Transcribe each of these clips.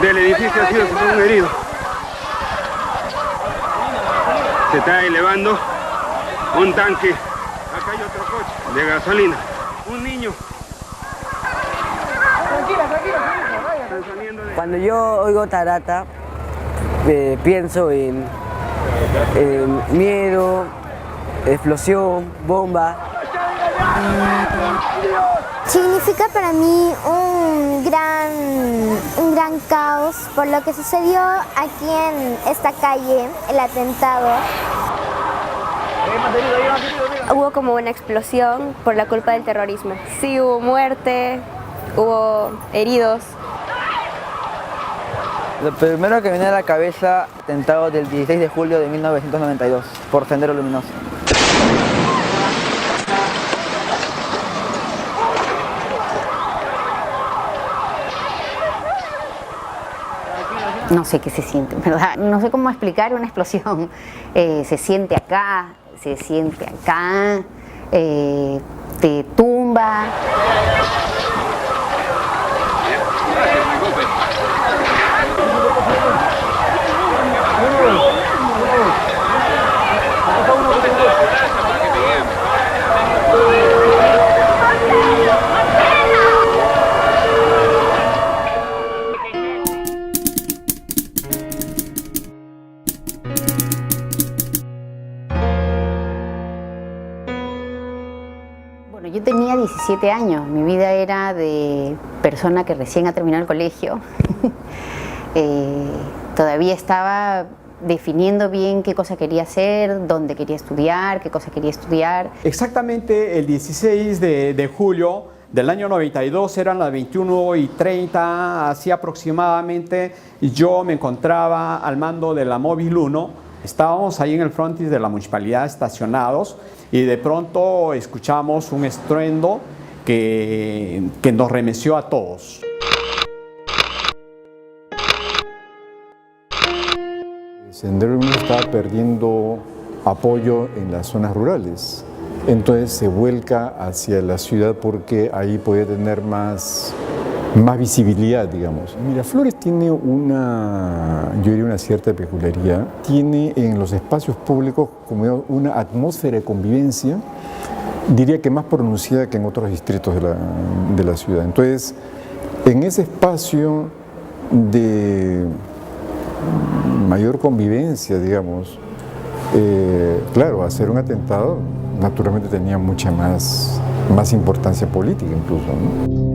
del edificio ha sido un herido. Se está elevando un tanque. Acá hay otro coche de gasolina. Un niño. Cuando yo oigo Tarata, pienso en miedo, explosión, bomba. Significa para mí un gran caos por lo que sucedió aquí en esta calle, el atentado. Hubo como una explosión por la culpa del terrorismo. Sí, hubo muerte, hubo heridos. Lo primero que me viene a la cabeza, atentado del 16 de julio de 1992, por Sendero Luminoso. No sé qué se siente, ¿verdad? No sé cómo explicar una explosión. Se siente acá, te tumba. Bueno, yo tenía 17 años, mi vida era de persona que recién ha terminado el colegio. Todavía estaba definiendo bien qué cosa quería hacer, dónde quería estudiar, qué cosa quería estudiar. Exactamente el 16 de julio del año 92, eran las 21:30, así aproximadamente, yo me encontraba al mando de la Móvil 1. Estábamos ahí en el frontis de la municipalidad estacionados y de pronto escuchamos un estruendo que nos remeció a todos. Sendero Luminoso estaba perdiendo apoyo en las zonas rurales, entonces se vuelca hacia la ciudad porque ahí podía tener más visibilidad, digamos. Miraflores tiene yo diría una cierta peculiaridad, tiene en los espacios públicos como una atmósfera de convivencia, diría que más pronunciada que en otros distritos de la ciudad. Entonces, en ese espacio de mayor convivencia, digamos, claro, hacer un atentado naturalmente tenía mucha más importancia política incluso, ¿no?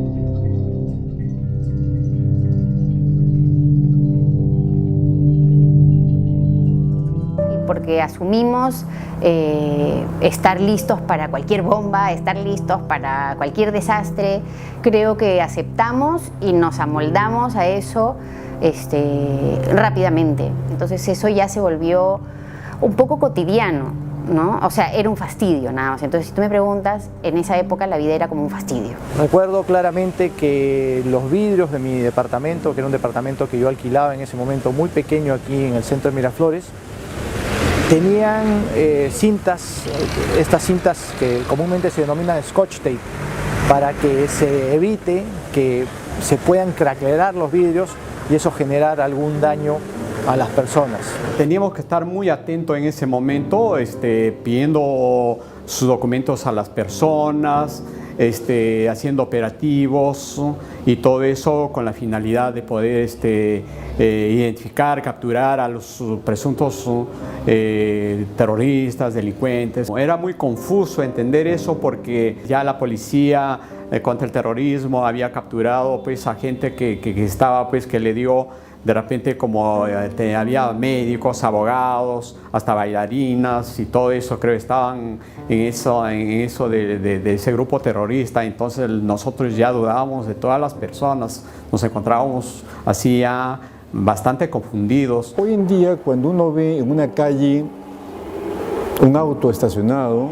Porque asumimos estar listos para cualquier bomba, estar listos para cualquier desastre. Creo que aceptamos y nos amoldamos a eso rápidamente. Entonces eso ya se volvió un poco cotidiano, ¿no? O sea, era un fastidio nada más. Entonces, si tú me preguntas, en esa época la vida era como un fastidio. Recuerdo claramente que los vidrios de mi departamento, que era un departamento que yo alquilaba en ese momento muy pequeño aquí en el centro de Miraflores, tenían cintas, estas cintas que comúnmente se denominan Scotch tape, para que se evite que se puedan craquelar los vidrios y eso generar algún daño a las personas. Teníamos que estar muy atentos en ese momento, pidiendo sus documentos a las personas, haciendo operativos y todo eso con la finalidad de poder identificar, capturar a los presuntos terroristas, delincuentes. Era muy confuso entender eso porque ya la policía contra el terrorismo había capturado pues, a gente que estaba, pues, que le dio de repente como había médicos, abogados, hasta bailarinas y todo eso, creo que estaban en eso de ese grupo terrorista. Entonces nosotros ya dudábamos de todas las personas, nos encontrábamos así ya bastante confundidos. Hoy en día cuando uno ve en una calle un auto estacionado,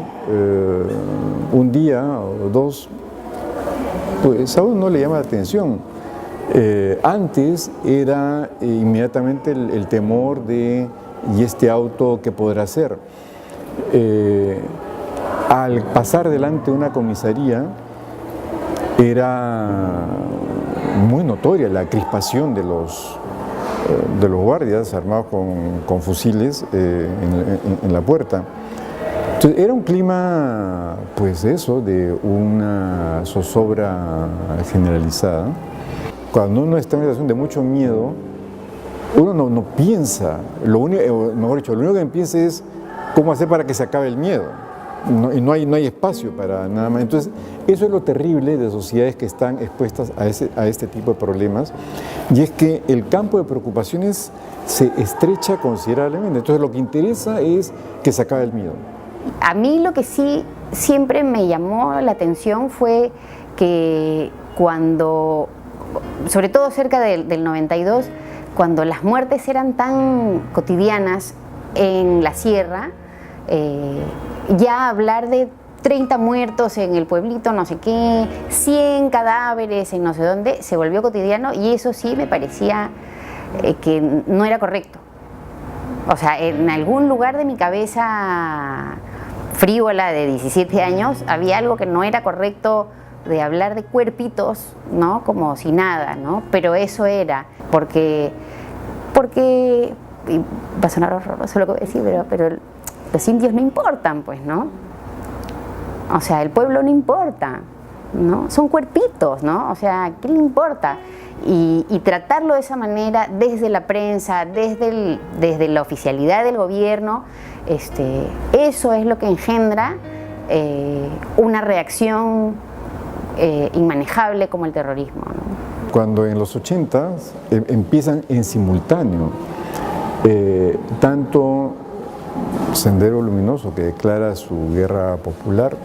un día o dos, pues a uno no le llama la atención. Antes era inmediatamente el temor de ¿y este auto qué podrá hacer? Al pasar delante de una comisaría era muy notoria la crispación de de los guardias armados con fusiles en la puerta. Entonces, era un clima, pues eso, de una zozobra generalizada. Cuando uno está en una situación de mucho miedo, uno no piensa, mejor dicho, lo único que piensa es cómo hacer para que se acabe el miedo. Y no hay espacio para nada más. Entonces, eso es lo terrible de sociedades que están expuestas a este tipo de problemas, y es que el campo de preocupaciones se estrecha considerablemente. Entonces, lo que interesa es que se acabe el miedo. A mí lo que sí siempre me llamó la atención fue que cuando, sobre todo cerca del 92, cuando las muertes eran tan cotidianas en la sierra, ya hablar de 30 muertos en el pueblito no sé qué, 100 cadáveres en no sé dónde, se volvió cotidiano, y eso sí me parecía que no era correcto. O sea, en algún lugar de mi cabeza frívola de 17 años había algo que no era correcto, de hablar de cuerpitos, ¿no? Como si nada, ¿no? Pero eso era, porque y va a sonar horroroso lo que voy a decir, pero los indios no importan, pues, ¿no? O sea, el pueblo no importa, ¿no? Son cuerpitos, ¿no? O sea, ¿qué le importa? Y tratarlo de esa manera desde la prensa, desde la oficialidad del gobierno, eso es lo que engendra una reacción inmanejable como el terrorismo, ¿no? Cuando en los 80 empiezan en simultáneo tanto Sendero Luminoso, que declara su guerra popular,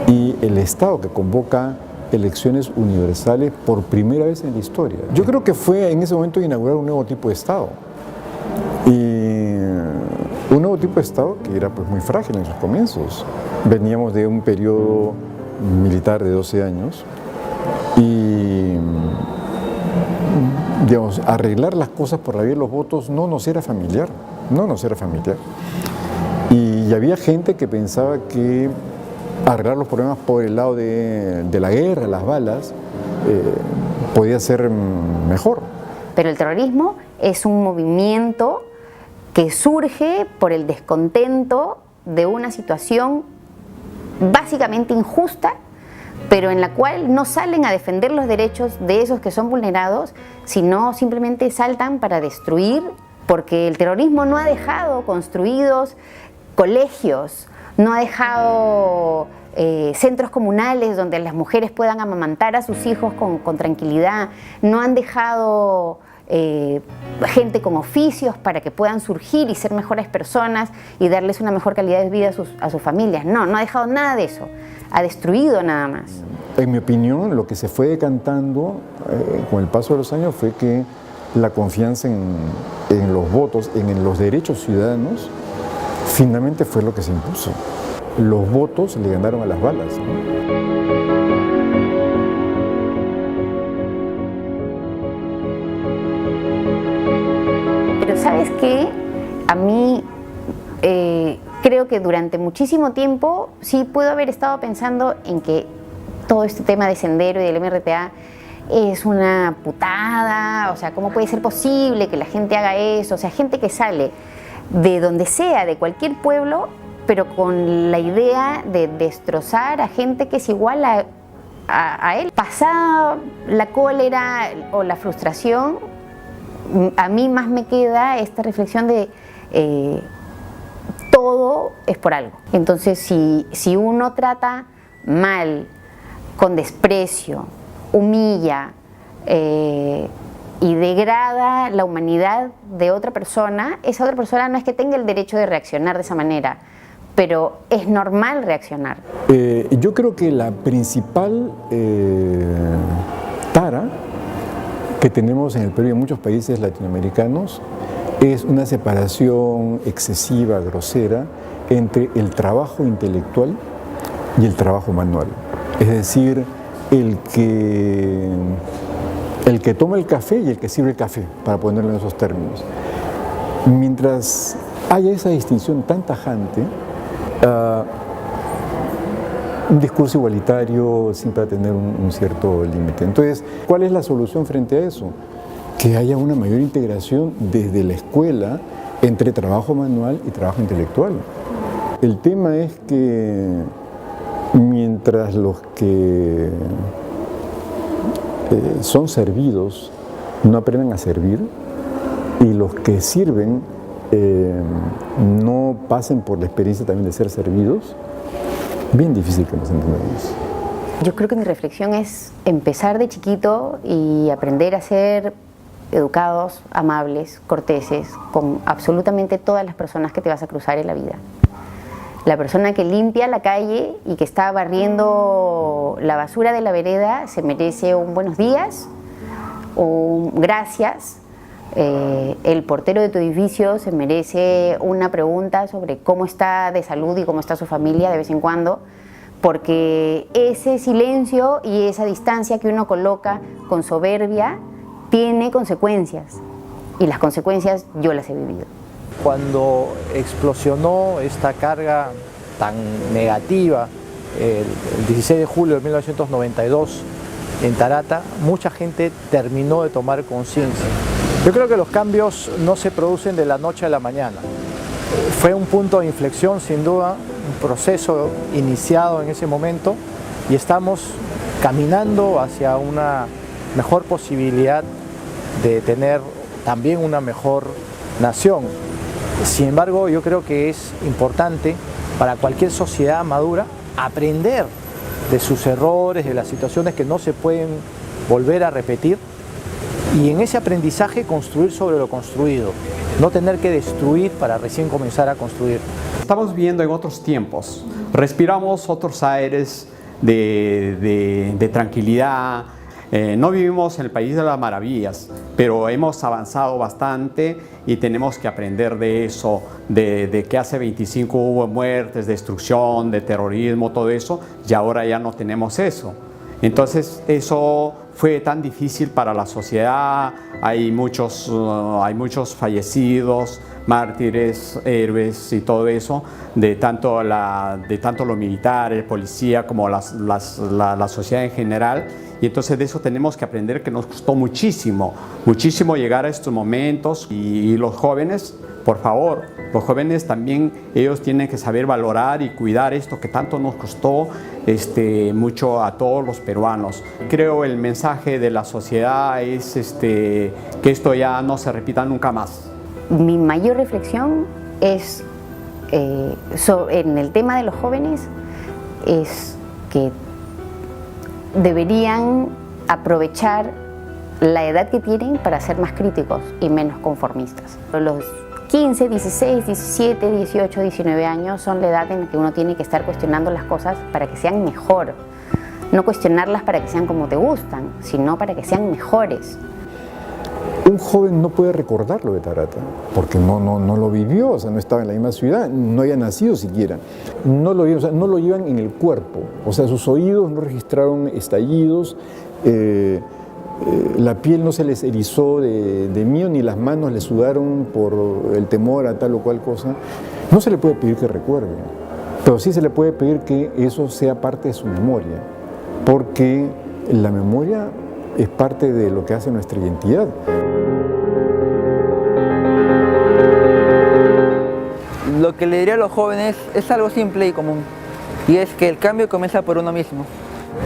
y el Estado, que convoca elecciones universales por primera vez en la historia. Yo creo que fue en ese momento inaugurar un nuevo tipo de Estado, y un nuevo tipo de Estado que era pues muy frágil en sus comienzos. Veníamos de un periodo militar de 12 años y, digamos, arreglar las cosas por la vía de los votos no nos era familiar. Y había gente que pensaba que arreglar los problemas por el lado de la guerra, las balas, podía ser mejor. Pero el terrorismo es un movimiento que surge por el descontento de una situación básicamente injusta, pero en la cual no salen a defender los derechos de esos que son vulnerados, sino simplemente saltan para destruir, porque el terrorismo no ha dejado construidos colegios, no ha dejado centros comunales donde las mujeres puedan amamantar a sus hijos con tranquilidad, no han dejado gente con oficios para que puedan surgir y ser mejores personas y darles una mejor calidad de vida a sus familias. No ha dejado nada de eso, ha destruido nada más. En mi opinión, lo que se fue decantando con el paso de los años fue que la confianza en los votos, en los derechos ciudadanos, finalmente fue lo que se impuso. Los votos le ganaron a las balas, ¿no? ¿Sabes qué? A mí creo que durante muchísimo tiempo sí puedo haber estado pensando en que todo este tema de Sendero y del MRTA es una putada, o sea, ¿cómo puede ser posible que la gente haga eso? O sea, gente que sale de donde sea, de cualquier pueblo, pero con la idea de destrozar a gente que es igual a él. Pasada la cólera o la frustración, a mí más me queda esta reflexión de todo es por algo. Entonces, si uno trata mal, con desprecio, humilla y degrada la humanidad de otra persona, esa otra persona no es que tenga el derecho de reaccionar de esa manera, pero es normal reaccionar. Yo creo que la principal tara que tenemos en el Perú y en muchos países latinoamericanos es una separación excesiva, grosera, entre el trabajo intelectual y el trabajo manual. Es decir, el que toma el café y el que sirve el café, para ponerlo en esos términos. Mientras haya esa distinción tan tajante, un discurso igualitario siempre va a tener un cierto límite. Entonces, ¿cuál es la solución frente a eso? que haya una mayor integración desde la escuela entre trabajo manual y trabajo intelectual. El tema es que mientras los que son servidos no aprenden a servir y los que sirven no pasen por la experiencia también de ser servidos, bien difícil que nos entendamos. Yo creo que mi reflexión es empezar de chiquito y aprender a ser educados, amables, corteses, con absolutamente todas las personas que te vas a cruzar en la vida. La persona que limpia la calle y que está barriendo la basura de la vereda se merece un buenos días, un gracias. El portero de tu edificio se merece una pregunta sobre cómo está de salud y cómo está su familia de vez en cuando, porque ese silencio y esa distancia que uno coloca con soberbia tiene consecuencias, y las consecuencias yo las he vivido. Cuando explosionó esta carga tan negativa el 16 de julio de 1992 en Tarata, mucha gente terminó de tomar conciencia. Yo creo que los cambios no se producen de la noche a la mañana. Fue un punto de inflexión, sin duda, un proceso iniciado en ese momento, y estamos caminando hacia una mejor posibilidad de tener también una mejor nación. Sin embargo, yo creo que es importante para cualquier sociedad madura aprender de sus errores, de las situaciones que no se pueden volver a repetir, y en ese aprendizaje construir sobre lo construido, no tener que destruir para recién comenzar a construir. Estamos viviendo en otros tiempos, respiramos otros aires de tranquilidad. No vivimos en el país de las maravillas, pero hemos avanzado bastante y tenemos que aprender de eso, de que hace 25 hubo muertes, destrucción, de terrorismo, todo eso, y ahora ya no tenemos eso. Entonces eso fue tan difícil para la sociedad, hay muchos fallecidos, mártires, héroes y todo eso, de tanto lo militar, el policía, como la sociedad en general. Y entonces de eso tenemos que aprender, que nos costó muchísimo llegar a estos momentos. Y los jóvenes, por favor, los jóvenes también, ellos tienen que saber valorar y cuidar esto que tanto nos costó mucho a todos los peruanos. Creo el mensaje de la sociedad es que esto ya no se repita nunca más. Mi mayor reflexión es en el tema de los jóvenes, es que deberían aprovechar la edad que tienen para ser más críticos y menos conformistas. Los 15, 16, 17, 18, 19 años son la edad en la que uno tiene que estar cuestionando las cosas para que sean mejor. No cuestionarlas para que sean como te gustan, sino para que sean mejores. Un joven no puede recordar lo de Tarata, porque no lo vivió, o sea, no estaba en la misma ciudad, no había nacido siquiera. No lo vivió, o sea, no lo llevan en el cuerpo, o sea, sus oídos no registraron estallidos, la piel no se les erizó de miedo, ni las manos le sudaron por el temor a tal o cual cosa. No se le puede pedir que recuerde, pero sí se le puede pedir que eso sea parte de su memoria, porque la memoria es parte de lo que hace nuestra identidad. Lo que le diría a los jóvenes es algo simple y común, y es que el cambio comienza por uno mismo.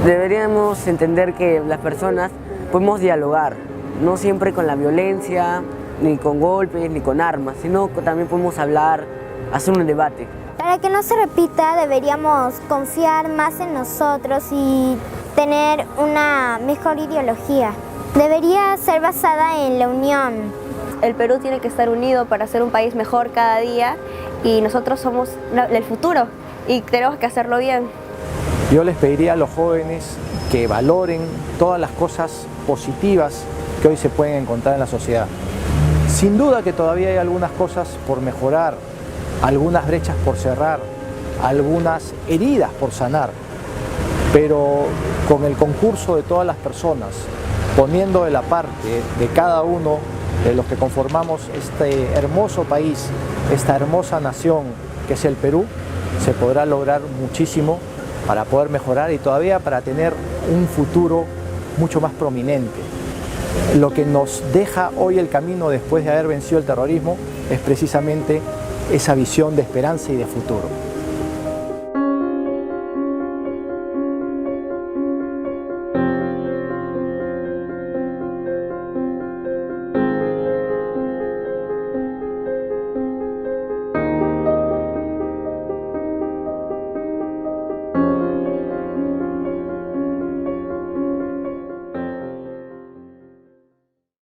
Deberíamos entender que las personas podemos dialogar, no siempre con la violencia, ni con golpes, ni con armas, sino que también podemos hablar, hacer un debate. Para que no se repita, deberíamos confiar más en nosotros y tener una mejor ideología. Debería ser basada en la unión. El Perú tiene que estar unido para ser un país mejor cada día, y nosotros somos el futuro y tenemos que hacerlo bien. Yo les pediría a los jóvenes que valoren todas las cosas positivas que hoy se pueden encontrar en la sociedad. Sin duda que todavía hay algunas cosas por mejorar, algunas brechas por cerrar, algunas heridas por sanar, pero con el concurso de todas las personas, poniendo de la parte de cada uno de los que conformamos este hermoso país, esta hermosa nación que es el Perú, se podrá lograr muchísimo para poder mejorar y todavía para tener un futuro mucho más prominente. lo que nos deja hoy el camino después de haber vencido el terrorismo es precisamente esa visión de esperanza y de futuro.